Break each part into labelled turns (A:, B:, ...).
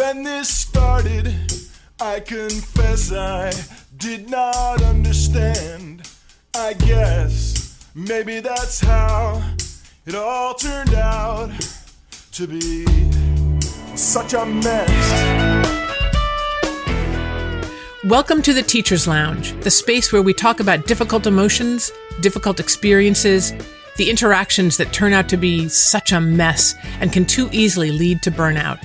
A: When this started, I confess I did not understand. I guess maybe that's how it all turned out to be such a mess.
B: Welcome to the Teacher's Lounge, the space where we talk about difficult emotions, difficult experiences, the interactions that turn out to be such a mess and can too easily lead to burnout.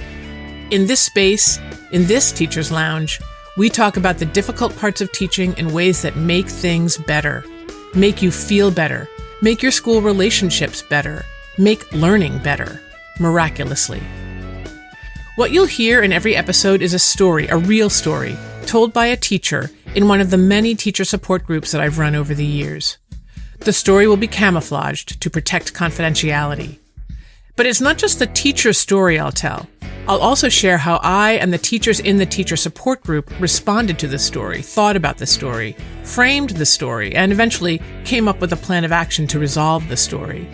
B: In this space, in this Teacher's Lounge, we talk about the difficult parts of teaching in ways that make things better, make you feel better, make your school relationships better, make learning better, miraculously. What you'll hear in every episode is a story, a real story, told by a teacher in one of the many teacher support groups that I've run over the years. The story will be camouflaged to protect confidentiality. But it's not just the teacher's story I'll tell. I'll also share how I and the teachers in the teacher support group responded to the story, thought about the story, framed the story, and eventually came up with a plan of action to resolve the story.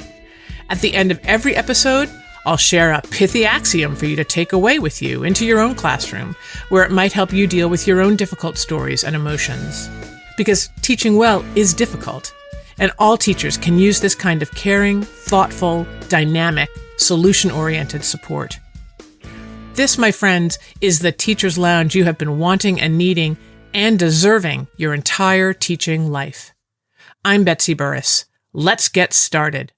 B: At the end of every episode, I'll share a pithy axiom for you to take away with you into your own classroom, where it might help you deal with your own difficult stories and emotions. Because teaching well is difficult, and all teachers can use this kind of caring, thoughtful, dynamic, solution-oriented support. This, my friends, is the Teacher's Lounge you have been wanting and needing and deserving your entire teaching life. I'm Betsy Burris. Let's get started.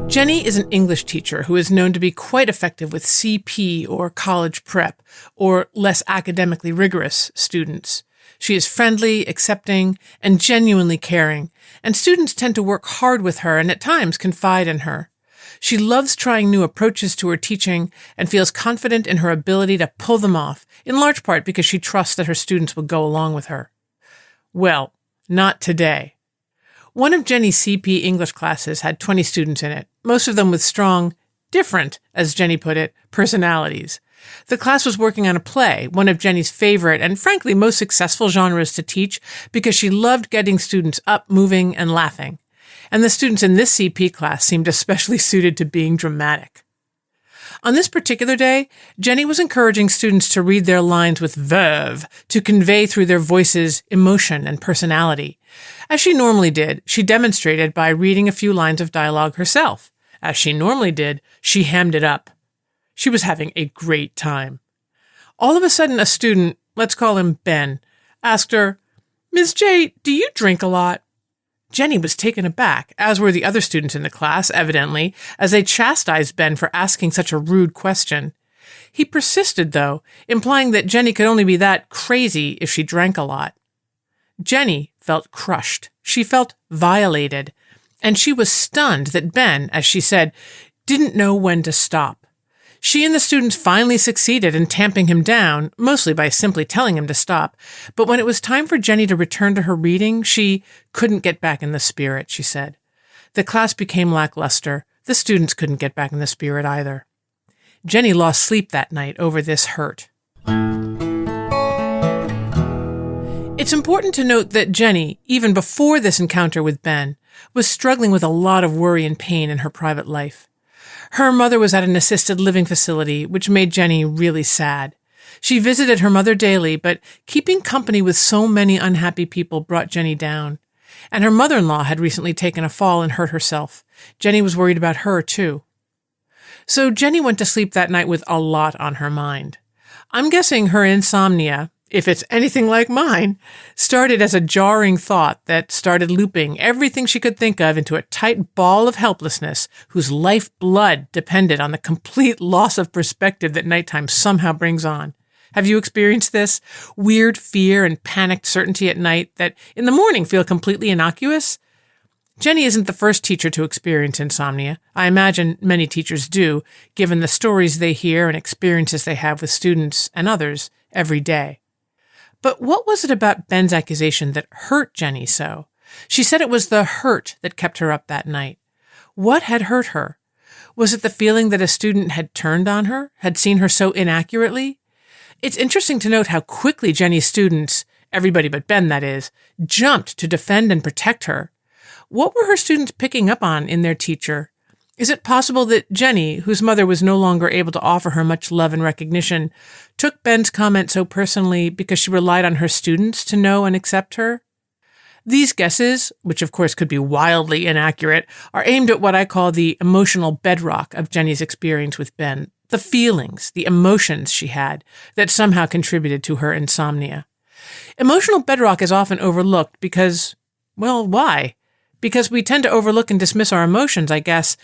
B: Jenny is an English teacher who is known to be quite effective with CP or college prep or less academically rigorous students. She is friendly, accepting, and genuinely caring, and students tend to work hard with her and at times confide in her. She loves trying new approaches to her teaching and feels confident in her ability to pull them off, in large part because she trusts that her students will go along with her. Well, not today. One of Jenny's CP English classes had 20 students in it, most of them with strong, different, as Jenny put it, personalities. The class was working on a play, one of Jenny's favorite and frankly most successful genres to teach because she loved getting students up, moving, and laughing. And the students in this CP class seemed especially suited to being dramatic. On this particular day, Jenny was encouraging students to read their lines with verve to convey through their voices emotion and personality. As she normally did, she demonstrated by reading a few lines of dialogue herself. As she normally did, she hammed it up. She was having a great time. All of a sudden, a student, let's call him Ben, asked her, "Ms. J, do you drink a lot?" Jenny was taken aback, as were the other students in the class, evidently, as they chastised Ben for asking such a rude question. He persisted, though, implying that Jenny could only be that crazy if she drank a lot. Jenny felt crushed. She felt violated. And she was stunned that Ben, as she said, didn't know when to stop. She and the students finally succeeded in tamping him down, mostly by simply telling him to stop. But when it was time for Jenny to return to her reading, she couldn't get back in the spirit, she said. The class became lackluster. The students couldn't get back in the spirit either. Jenny lost sleep that night over this hurt. It's important to note that Jenny, even before this encounter with Ben, was struggling with a lot of worry and pain in her private life. Her mother was at an assisted living facility, which made Jenny really sad. She visited her mother daily, but keeping company with so many unhappy people brought Jenny down. And her mother-in-law had recently taken a fall and hurt herself. Jenny was worried about her, too. So Jenny went to sleep that night with a lot on her mind. I'm guessing her insomnia, if it's anything like mine, started as a jarring thought that started looping everything she could think of into a tight ball of helplessness whose lifeblood depended on the complete loss of perspective that nighttime somehow brings on. Have you experienced this? Weird fear and panicked certainty at night that in the morning feel completely innocuous? Jenny isn't the first teacher to experience insomnia. I imagine many teachers do, given the stories they hear and experiences they have with students and others every day. But what was it about Ben's accusation that hurt Jenny so? She said it was the hurt that kept her up that night. What had hurt her? Was it the feeling that a student had turned on her, had seen her so inaccurately? It's interesting to note how quickly Jenny's students, everybody but Ben that is, jumped to defend and protect her. What were her students picking up on in their teacher? Is it possible that Jenny, whose mother was no longer able to offer her much love and recognition, took Ben's comment so personally because she relied on her students to know and accept her? These guesses, which of course could be wildly inaccurate, are aimed at what I call the emotional bedrock of Jenny's experience with Ben, the feelings, the emotions she had that somehow contributed to her insomnia. Emotional bedrock is often overlooked because, well, why? Because we tend to overlook and dismiss our emotions, I guess,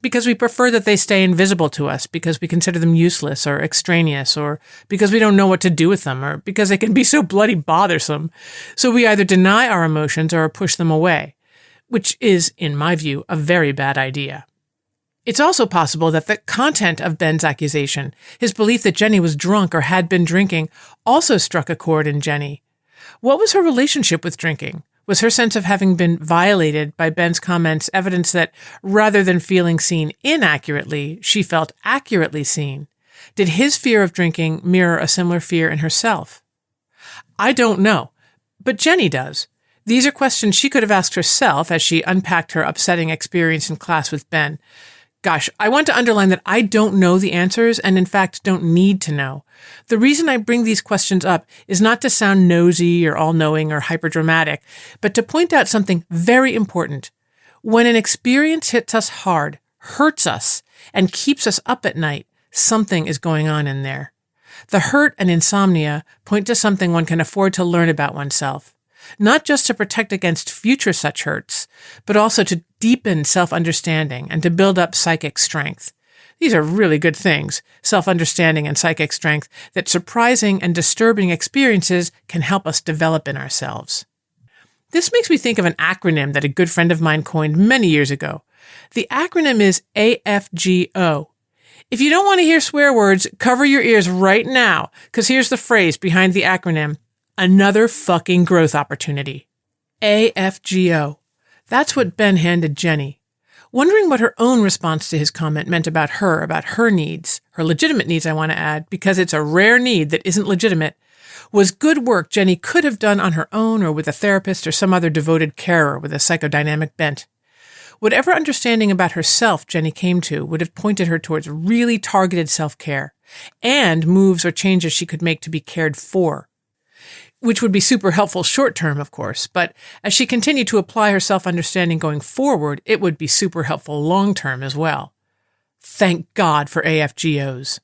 B: because we prefer that they stay invisible to us, because we consider them useless or extraneous, or because we don't know what to do with them, or because they can be so bloody bothersome. So we either deny our emotions or push them away, which is, in my view, a very bad idea. It's also possible that the content of Ben's accusation, his belief that Jenny was drunk or had been drinking, also struck a chord in Jenny. What was her relationship with drinking? Was her sense of having been violated by Ben's comments evidence that, rather than feeling seen inaccurately, she felt accurately seen? Did his fear of drinking mirror a similar fear in herself? I don't know, but Jenny does. These are questions she could have asked herself as she unpacked her upsetting experience in class with Ben. Gosh, I want to underline that I don't know the answers and, in fact, don't need to know. The reason I bring these questions up is not to sound nosy or all-knowing or hyperdramatic, but to point out something very important. When an experience hits us hard, hurts us, and keeps us up at night, something is going on in there. The hurt and insomnia point to something one can afford to learn about oneself. Not just to protect against future such hurts, but also to deepen self-understanding and to build up psychic strength. These are really good things, self-understanding and psychic strength, that surprising and disturbing experiences can help us develop in ourselves. This makes me think of an acronym that a good friend of mine coined many years ago. The acronym is AFGO. If you don't want to hear swear words, cover your ears right now, because here's the phrase behind the acronym: another fucking growth opportunity. AFGO. That's what Ben handed Jenny. Wondering what her own response to his comment meant about her needs, her legitimate needs, I want to add, because it's a rare need that isn't legitimate, was good work Jenny could have done on her own or with a therapist or some other devoted carer with a psychodynamic bent. Whatever understanding about herself Jenny came to would have pointed her towards really targeted self-care and moves or changes she could make to be cared for, which would be super helpful short-term, of course, but as she continued to apply her self-understanding going forward, it would be super helpful long-term as well. Thank God for AFGOs.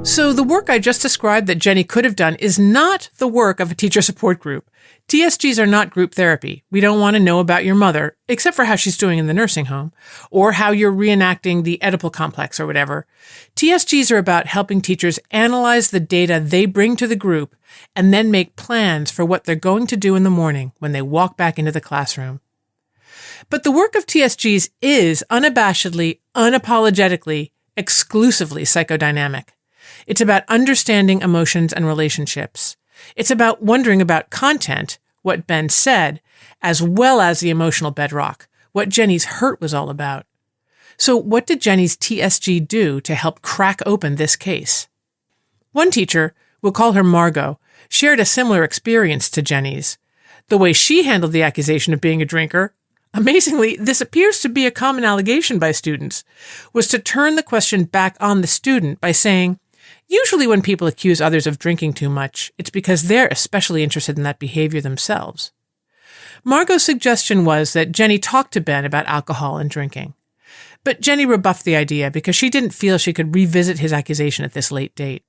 B: So the work I just described that Jenny could have done is not the work of a teacher support group. TSGs are not group therapy. We don't want to know about your mother, except for how she's doing in the nursing home, or how you're reenacting the Oedipal complex or whatever. TSGs are about helping teachers analyze the data they bring to the group and then make plans for what they're going to do in the morning when they walk back into the classroom. But the work of TSGs is unabashedly, unapologetically, exclusively psychodynamic. It's about understanding emotions and relationships. It's about wondering about content, what Ben said, as well as the emotional bedrock, what Jenny's hurt was all about. So what did Jenny's TSG do to help crack open this case? One teacher, we'll call her Margot, shared a similar experience to Jenny's. The way she handled the accusation of being a drinker, amazingly, this appears to be a common allegation by students, was to turn the question back on the student by saying, usually when people accuse others of drinking too much, it's because they're especially interested in that behavior themselves. Margot's suggestion was that Jenny talk to Ben about alcohol and drinking. But Jenny rebuffed the idea because she didn't feel she could revisit his accusation at this late date.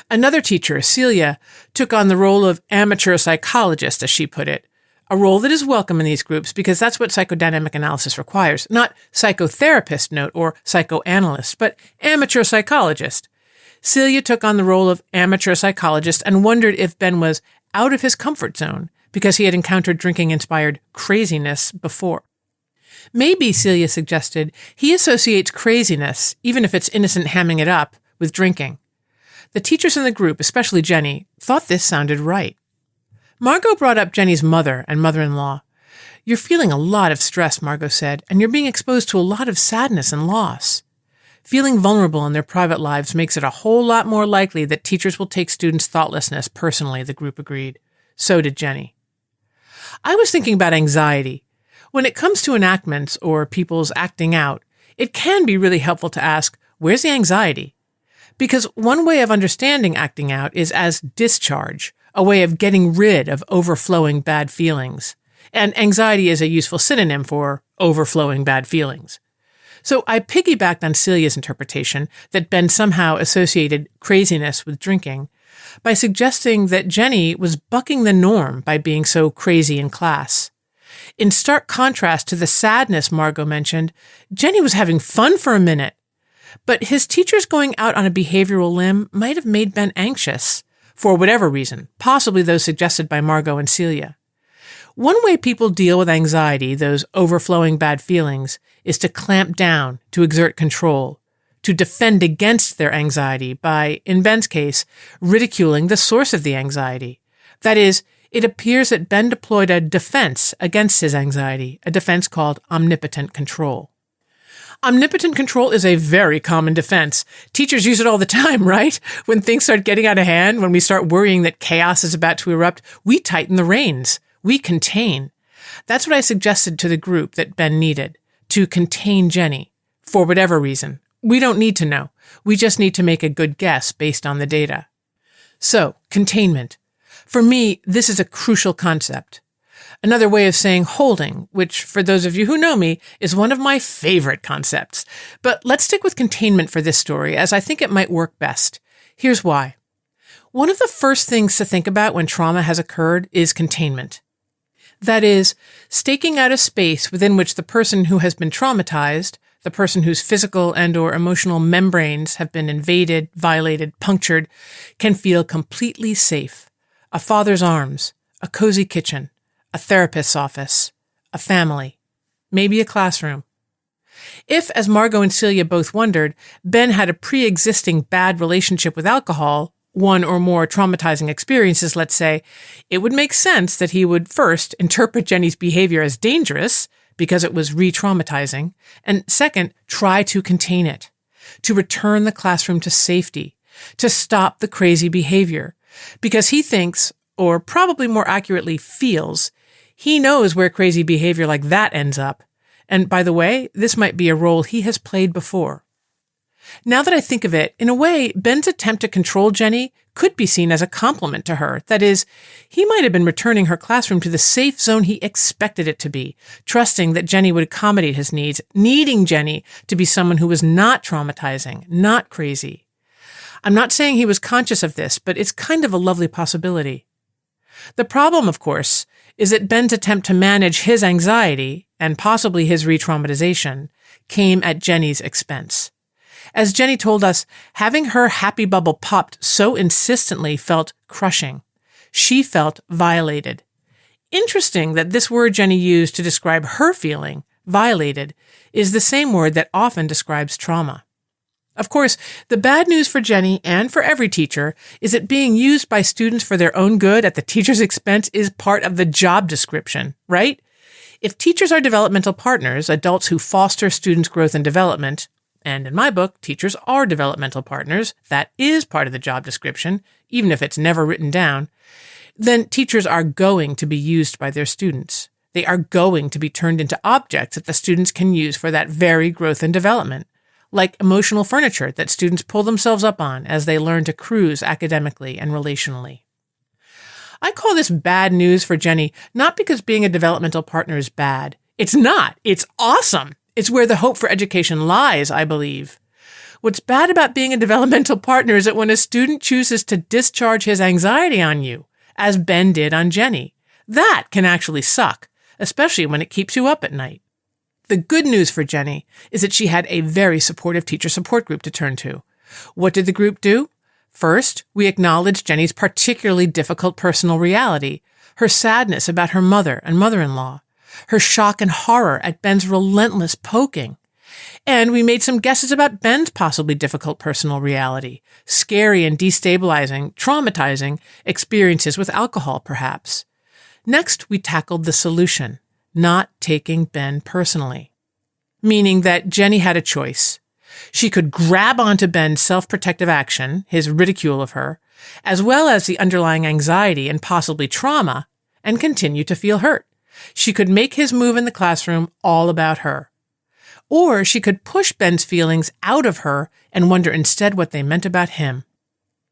B: Another teacher, Celia, took on the role of amateur psychologist, as she put it, a role that is welcome in these groups because that's what psychodynamic analysis requires, not psychotherapist, note, or psychoanalyst, but amateur psychologist. Celia took on the role of amateur psychologist and wondered if Ben was out of his comfort zone because he had encountered drinking-inspired craziness before. Maybe, Celia suggested, he associates craziness, even if it's innocent hamming it up, with drinking. The teachers in the group, especially Jenny, thought this sounded right. Margot brought up Jenny's mother and mother-in-law. You're feeling a lot of stress, Margot said, and you're being exposed to a lot of sadness and loss. Feeling vulnerable in their private lives makes it a whole lot more likely that teachers will take students' thoughtlessness personally, the group agreed. So did Jenny. I was thinking about anxiety. When it comes to enactments or people's acting out, it can be really helpful to ask, where's the anxiety? Because one way of understanding acting out is as discharge, a way of getting rid of overflowing bad feelings. And anxiety is a useful synonym for overflowing bad feelings. So I piggybacked on Celia's interpretation that Ben somehow associated craziness with drinking by suggesting that Jenny was bucking the norm by being so crazy in class. In stark contrast to the sadness Margot mentioned, Jenny was having fun for a minute. But his teachers going out on a behavioral limb might have made Ben anxious, for whatever reason, possibly those suggested by Margot and Celia. One way people deal with anxiety, those overflowing bad feelings, is to clamp down, to exert control, to defend against their anxiety by, in Ben's case, ridiculing the source of the anxiety. That is, it appears that Ben deployed a defense against his anxiety, a defense called omnipotent control. Omnipotent control is a very common defense. Teachers use it all the time, right? When things start getting out of hand, when we start worrying that chaos is about to erupt, we tighten the reins. We contain. That's what I suggested to the group that Ben needed, to contain Jenny, for whatever reason. We don't need to know. We just need to make a good guess based on the data. So, containment. For me, this is a crucial concept. Another way of saying holding, which, for those of you who know me, is one of my favorite concepts. But let's stick with containment for this story, as I think it might work best. Here's why. One of the first things to think about when trauma has occurred is containment. That is, staking out a space within which the person who has been traumatized, the person whose physical and/or emotional membranes have been invaded, violated, punctured, can feel completely safe. A father's arms, a cozy kitchen, a therapist's office, a family, maybe a classroom. If, as Margot and Celia both wondered, Ben had a pre-existing bad relationship with alcohol, one or more traumatizing experiences, let's say, it would make sense that he would first interpret Jenny's behavior as dangerous because it was re-traumatizing, and second, try to contain it, to return the classroom to safety, to stop the crazy behavior, because he thinks, or probably more accurately feels, he knows where crazy behavior like that ends up. And by the way, this might be a role he has played before. Now that I think of it, in a way, Ben's attempt to control Jenny could be seen as a compliment to her. That is, he might have been returning her classroom to the safe zone he expected it to be, trusting that Jenny would accommodate his needs, needing Jenny to be someone who was not traumatizing, not crazy. I'm not saying he was conscious of this, but it's kind of a lovely possibility. The problem, of course, is that Ben's attempt to manage his anxiety, and possibly his re-traumatization, came at Jenny's expense. As Jenny told us, having her happy bubble popped so insistently felt crushing. She felt violated. Interesting that this word Jenny used to describe her feeling, violated, is the same word that often describes trauma. Of course, the bad news for Jenny and for every teacher is that being used by students for their own good at the teacher's expense is part of the job description, right? If teachers are developmental partners, adults who foster students' growth and development, and in my book, teachers are developmental partners, that is part of the job description, even if it's never written down, then teachers are going to be used by their students. They are going to be turned into objects that the students can use for that very growth and development, like emotional furniture that students pull themselves up on as they learn to cruise academically and relationally. I call this bad news for Jenny, not because being a developmental partner is bad. It's not. It's awesome. It's where the hope for education lies, I believe. What's bad about being a developmental partner is that when a student chooses to discharge his anxiety on you, as Ben did on Jenny, that can actually suck, especially when it keeps you up at night. The good news for Jenny is that she had a very supportive teacher support group to turn to. What did the group do? First, we acknowledged Jenny's particularly difficult personal reality, her sadness about her mother and mother-in-law, her shock and horror at Ben's relentless poking. And we made some guesses about Ben's possibly difficult personal reality, scary and destabilizing, traumatizing experiences with alcohol, perhaps. Next, we tackled the solution, not taking Ben personally, meaning that Jenny had a choice. She could grab onto Ben's self-protective action, his ridicule of her, as well as the underlying anxiety and possibly trauma, and continue to feel hurt. She could make his move in the classroom all about her. Or she could push Ben's feelings out of her and wonder instead what they meant about him.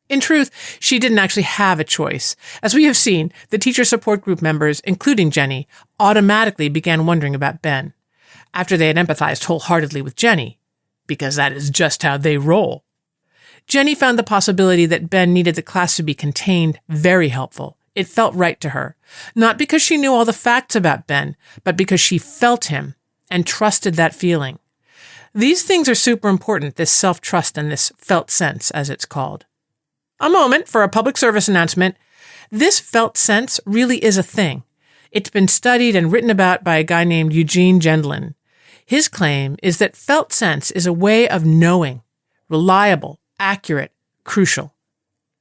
B: In truth, she didn't actually have a choice. As we have seen, the teacher support group members, including Jenny, automatically began wondering about Ben, after they had empathized wholeheartedly with Jenny, because that is just how they roll. Jenny found the possibility that Ben needed the class to be contained very helpful. It felt right to her, not because she knew all the facts about Ben, but because she felt him and trusted that feeling. These things are super important, this self-trust and this felt sense, as it's called. A moment for a public service announcement. This felt sense really is a thing. It's been studied and written about by a guy named Eugene Gendlin. His claim is that felt sense is a way of knowing, reliable, accurate, crucial.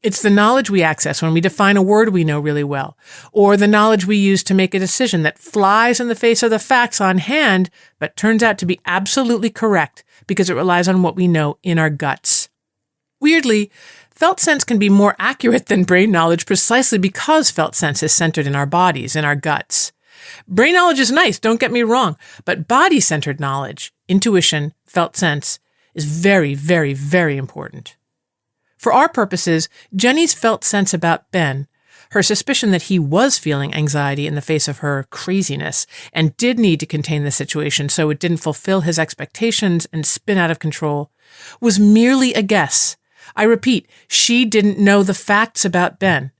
B: It's the knowledge we access when we define a word we know really well, or the knowledge we use to make a decision that flies in the face of the facts on hand, but turns out to be absolutely correct because it relies on what we know in our guts. Weirdly, felt sense can be more accurate than brain knowledge precisely because felt sense is centered in our bodies, in our guts. Brain knowledge is nice, don't get me wrong, but body-centered knowledge, intuition, felt sense, is very, very, very important. For our purposes, Jenny's felt sense about Ben, her suspicion that he was feeling anxiety in the face of her craziness and did need to contain the situation so it didn't fulfill his expectations and spin out of control, was merely a guess. I repeat, she didn't know the facts about Ben.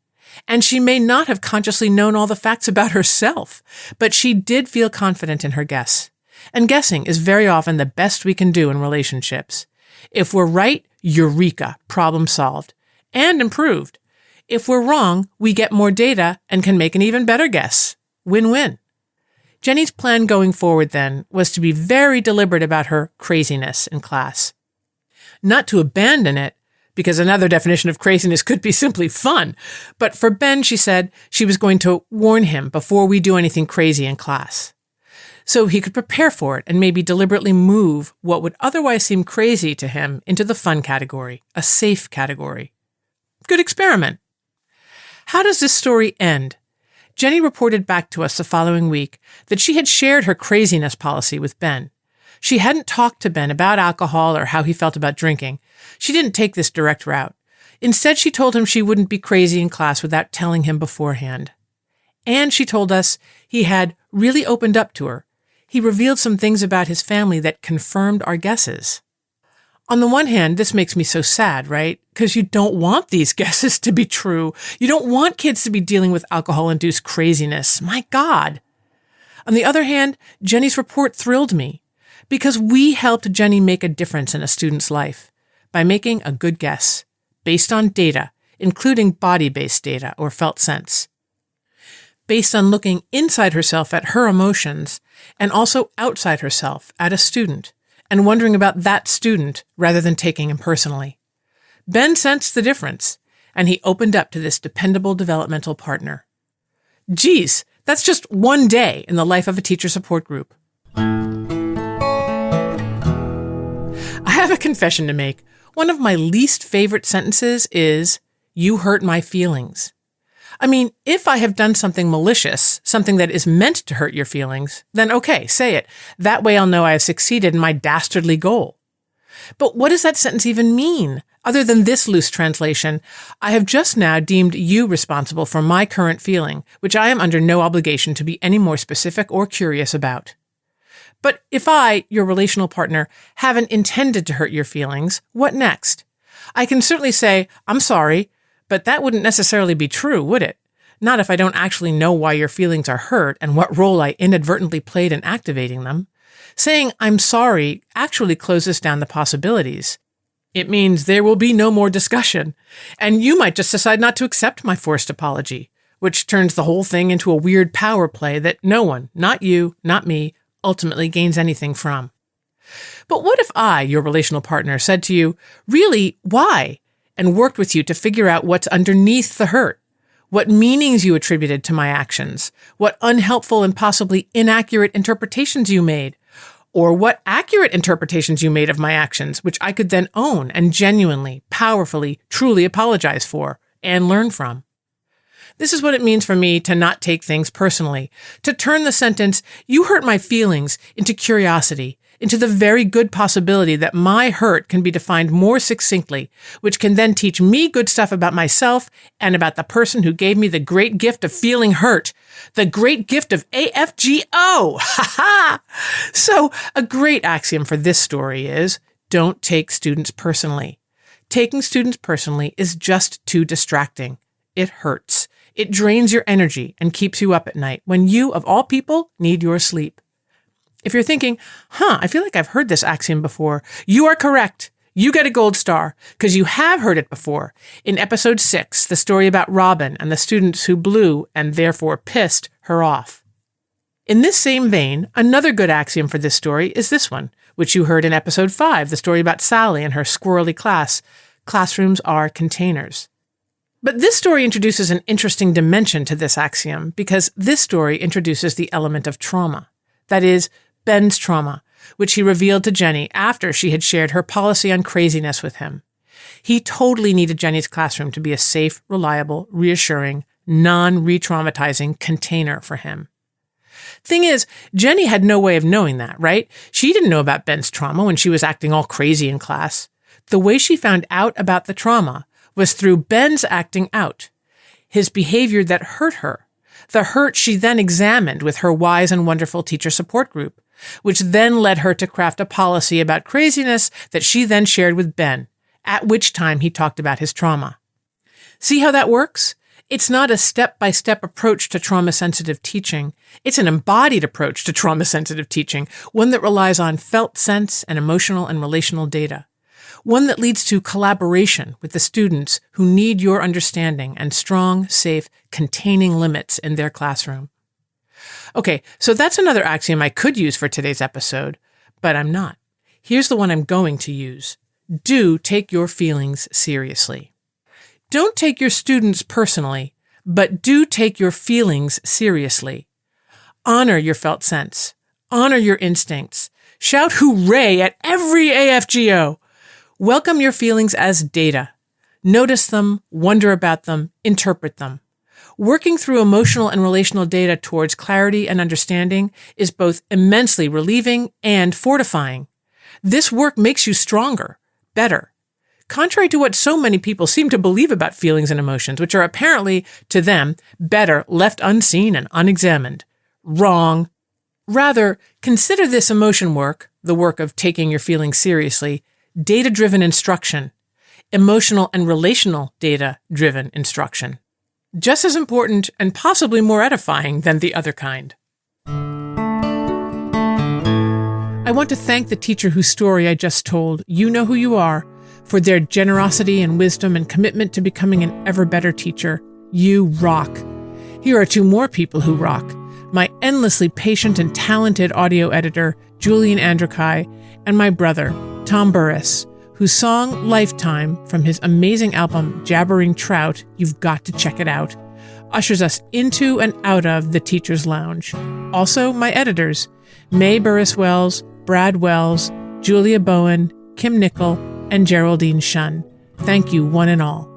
B: And she may not have consciously known all the facts about herself, but she did feel confident in her guess. And guessing is very often the best we can do in relationships. If we're right, eureka, problem solved, and improved. If we're wrong, we get more data and can make an even better guess. Win-win. Jenny's plan going forward then was to be very deliberate about her craziness in class. Not to abandon it, because another definition of craziness could be simply fun. But for Ben, she said, she was going to warn him before we do anything crazy in class, so he could prepare for it and maybe deliberately move what would otherwise seem crazy to him into the fun category, a safe category. Good experiment. How does this story end? Jenny reported back to us the following week that she had shared her craziness policy with Ben. She hadn't talked to Ben about alcohol or how he felt about drinking. She didn't take this direct route. Instead, she told him she wouldn't be crazy in class without telling him beforehand. And she told us he had really opened up to her. He revealed some things about his family that confirmed our guesses. On the one hand, this makes me so sad, right? Because you don't want these guesses to be true. You don't want kids to be dealing with alcohol-induced craziness. My God. On the other hand, Jenny's report thrilled me because we helped Jenny make a difference in a student's life by making a good guess based on data, including body-based data or felt sense, based on looking inside herself at her emotions and also outside herself at a student and wondering about that student rather than taking him personally. Ben sensed the difference, and he opened up to this dependable developmental partner. Geez, that's just one day in the life of a teacher support group. I have a confession to make. One of my least favorite sentences is, "You hurt my feelings." I mean, if I have done something malicious, something that is meant to hurt your feelings, then okay, say it. That way I'll know I have succeeded in my dastardly goal. But what does that sentence even mean? Other than this loose translation, I have just now deemed you responsible for my current feeling, which I am under no obligation to be any more specific or curious about. But if I, your relational partner, haven't intended to hurt your feelings, what next? I can certainly say, "I'm sorry," but that wouldn't necessarily be true, would it? Not if I don't actually know why your feelings are hurt and what role I inadvertently played in activating them. Saying "I'm sorry" actually closes down the possibilities. It means there will be no more discussion, and you might just decide not to accept my forced apology, which turns the whole thing into a weird power play that no one, not you, not me, ultimately gains anything from. But what if I, your relational partner, said to you, "Really, why?" and worked with you to figure out what's underneath the hurt, what meanings you attributed to my actions, what unhelpful and possibly inaccurate interpretations you made, or what accurate interpretations you made of my actions, which I could then own and genuinely, powerfully, truly apologize for and learn from. This is what it means for me to not take things personally, to turn the sentence, "You hurt my feelings," into curiosity, into the very good possibility that my hurt can be defined more succinctly, which can then teach me good stuff about myself and about the person who gave me the great gift of feeling hurt, the great gift of AFGO. Ha ha! So a great axiom for this story is, don't take students personally. Taking students personally is just too distracting. It hurts. It drains your energy and keeps you up at night when you, of all people, need your sleep. If you're thinking, I feel like I've heard this axiom before, you are correct. You get a gold star because you have heard it before. In episode 6, the story about Robin and the students who blew and therefore pissed her off. In this same vein, another good axiom for this story is this one, which you heard in episode 5, the story about Sally and her squirrely class. Classrooms are containers. But this story introduces an interesting dimension to this axiom because this story introduces the element of trauma. That is, Ben's trauma, which he revealed to Jenny after she had shared her policy on craziness with him. He totally needed Jenny's classroom to be a safe, reliable, reassuring, non-re-traumatizing container for him. Thing is, Jenny had no way of knowing that, right? She didn't know about Ben's trauma when she was acting all crazy in class. The way she found out about the trauma was through Ben's acting out, his behavior that hurt her, the hurt she then examined with her wise and wonderful teacher support group, which then led her to craft a policy about craziness that she then shared with Ben, at which time he talked about his trauma. See how that works? It's not a step-by-step approach to trauma-sensitive teaching. It's an embodied approach to trauma-sensitive teaching, one that relies on felt sense and emotional and relational data. One that leads to collaboration with the students who need your understanding and strong, safe, containing limits in their classroom. Okay, so that's another axiom I could use for today's episode, but I'm not. Here's the one I'm going to use. Do take your feelings seriously. Don't take your students personally, but do take your feelings seriously. Honor your felt sense. Honor your instincts. Shout hooray at every AFGO. Welcome your feelings as data. Notice them, wonder about them, interpret them. Working through emotional and relational data towards clarity and understanding is both immensely relieving and fortifying. This work makes you stronger, better. Contrary to what so many people seem to believe about feelings and emotions, which are apparently, to them, better left unseen and unexamined. Wrong. Rather, consider this emotion work, the work of taking your feelings seriously, data-driven instruction, emotional and relational data-driven instruction. Just as important and possibly more edifying than the other kind. I want to thank the teacher whose story I just told, You Know Who You Are, for their generosity and wisdom and commitment to becoming an ever better teacher. You rock. Here are 2 more people who rock. My endlessly patient and talented audio editor, Julian Andrekai, and my brother, Tom Burris, whose song Lifetime from his amazing album Jabbering Trout, you've got to check it out, ushers us into and out of the Teacher's Lounge. Also, my editors, May Burris-Wells, Brad Wells, Julia Bowen, Kim Nickel, and Geraldine Shun. Thank you, one and all.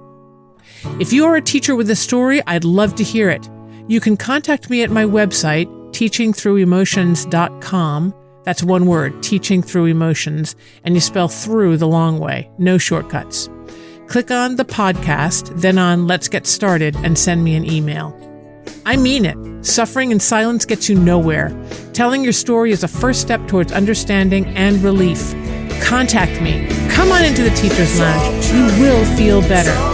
B: If you are a teacher with a story, I'd love to hear it. You can contact me at my website, teachingthroughemotions.com. That's one word, Teaching Through Emotions, and you spell through the long way, no shortcuts. Click on the podcast, then on Let's Get Started, and send me an email. I mean it. Suffering in silence gets you nowhere. Telling your story is a first step towards understanding and relief. Contact me. Come on into the Teacher's Lounge. You will feel better.